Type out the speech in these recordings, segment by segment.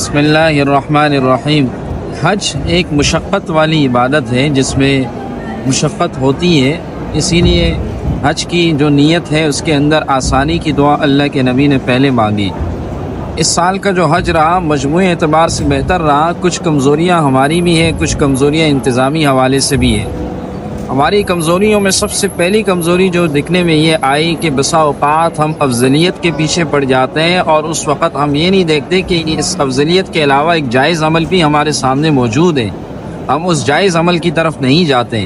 بسم اللہ الرحمن الرحیم۔ حج ایک مشقت والی عبادت ہے جس میں مشقت ہوتی ہے، اسی لیے حج کی جو نیت ہے اس کے اندر آسانی کی دعا اللہ کے نبی نے پہلے مانگی۔ اس سال کا جو حج رہا مجموعی اعتبار سے بہتر رہا، کچھ کمزوریاں ہماری بھی ہیں، کچھ کمزوریاں انتظامی حوالے سے بھی ہیں۔ ہماری کمزوریوں میں سب سے پہلی کمزوری جو دکھنے میں یہ آئی کہ بسا اوقات ہم افضلیت کے پیچھے پڑ جاتے ہیں اور اس وقت ہم یہ نہیں دیکھتے کہ اس افضلیت کے علاوہ ایک جائز عمل بھی ہمارے سامنے موجود ہے، ہم اس جائز عمل کی طرف نہیں جاتے۔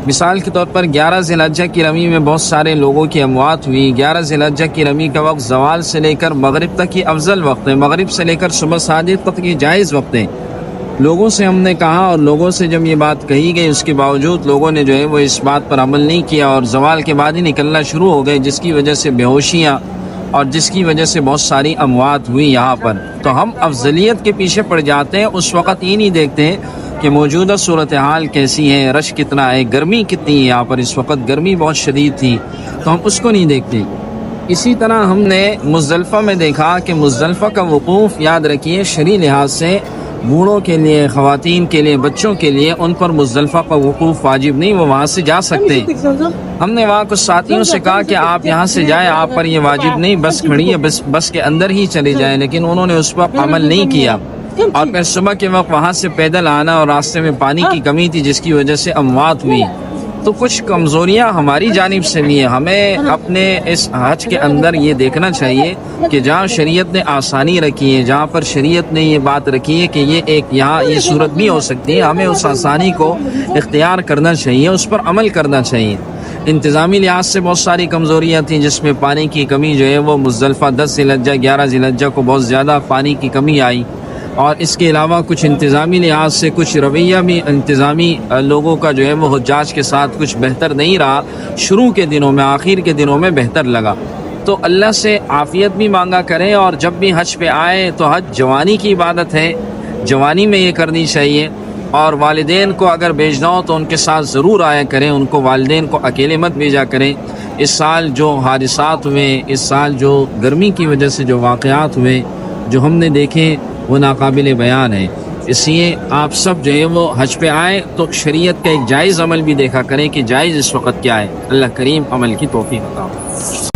مثال کے طور پر 11 ذی الحجہ کی رمی میں بہت سارے لوگوں کی اموات ہوئی۔ 11 ذی الحجہ کی رمی کا وقت زوال سے لے کر مغرب تک ہی افضل وقت ہے، مغرب سے لے کر صبح صادق تک یہ جائز وقت ہے۔ لوگوں سے ہم نے کہا اور لوگوں سے جب یہ بات کہی گئی، اس کے باوجود لوگوں نے جو ہے وہ اس بات پر عمل نہیں کیا اور زوال کے بعد ہی نکلنا شروع ہو گئے، جس کی وجہ سے بے ہوشیاں اور جس کی وجہ سے بہت ساری اموات ہوئی یہاں پر۔ تو ہم افضلیت کے پیچھے پڑ جاتے ہیں، اس وقت یہ نہیں دیکھتے کہ موجودہ صورتحال کیسی ہے، رش کتنا ہے، گرمی کتنی ہے، یہاں پر اس وقت گرمی بہت شدید تھی، تو ہم اس کو نہیں دیکھتے۔ اسی طرح ہم نے مزدلفہ میں دیکھا کہ مزدلفہ کا وقوف یاد رکھیے شرعی لحاظ سے بوڑھوں کے لیے، خواتین کے لیے، بچوں کے لیے ان پر مزدلفہ کا وقوف واجب نہیں، وہ وہاں سے جا سکتے ہیں۔ ہم نے وہاں کچھ ساتھیوں سے کہا کہ آپ یہاں سے جائیں، آپ پر یہ واجب نہیں، بس کھڑی ہے، بس کے اندر ہی چلے جائیں، لیکن انہوں نے اس پر عمل نہیں کیا۔ اور پھر صبح کے وقت وہاں سے پیدل آنا اور راستے میں پانی کی کمی تھی جس کی وجہ سے اموات ہوئی۔ تو کچھ کمزوریاں ہماری جانب سے بھی ہیں، ہمیں اپنے اس حج کے اندر یہ دیکھنا چاہیے کہ جہاں شریعت نے آسانی رکھی ہے، جہاں پر شریعت نے یہ بات رکھی ہے کہ یہاں یہ صورت بھی ہو سکتی ہے، ہمیں اس آسانی کو اختیار کرنا چاہیے، اس پر عمل کرنا چاہیے۔ انتظامی لحاظ سے بہت ساری کمزوریاں تھیں، جس میں پانی کی کمی جو ہے وہ مزدلفہ 10 ذی الحجہ 11 ذی الحجہ کو بہت زیادہ پانی کی کمی آئی، اور اس کے علاوہ کچھ انتظامی لحاظ سے کچھ رویہ بھی انتظامی لوگوں کا جو ہے وہ حجاج کے ساتھ کچھ بہتر نہیں رہا، شروع کے دنوں میں، آخر کے دنوں میں بہتر لگا۔ تو اللہ سے عافیت بھی مانگا کریں، اور جب بھی حج پہ آئے تو حج جوانی کی عبادت ہے، جوانی میں یہ کرنی چاہیے، اور والدین کو اگر بھیجنا ہو تو ان کے ساتھ ضرور آیا کریں، ان کو والدین کو اکیلے مت بھیجا کریں۔ اس سال جو حادثات ہوئے، اس سال جو گرمی کی وجہ سے جو واقعات ہوئے جو ہم نے دیکھے وہ ناقابل بیان ہے، اس لیے آپ سب جو ہے وہ حج پہ آئیں تو شریعت کا ایک جائز عمل بھی دیکھا کریں کہ جائز اس وقت کیا ہے۔ اللہ کریم عمل کی توفیق عطا فرمائے۔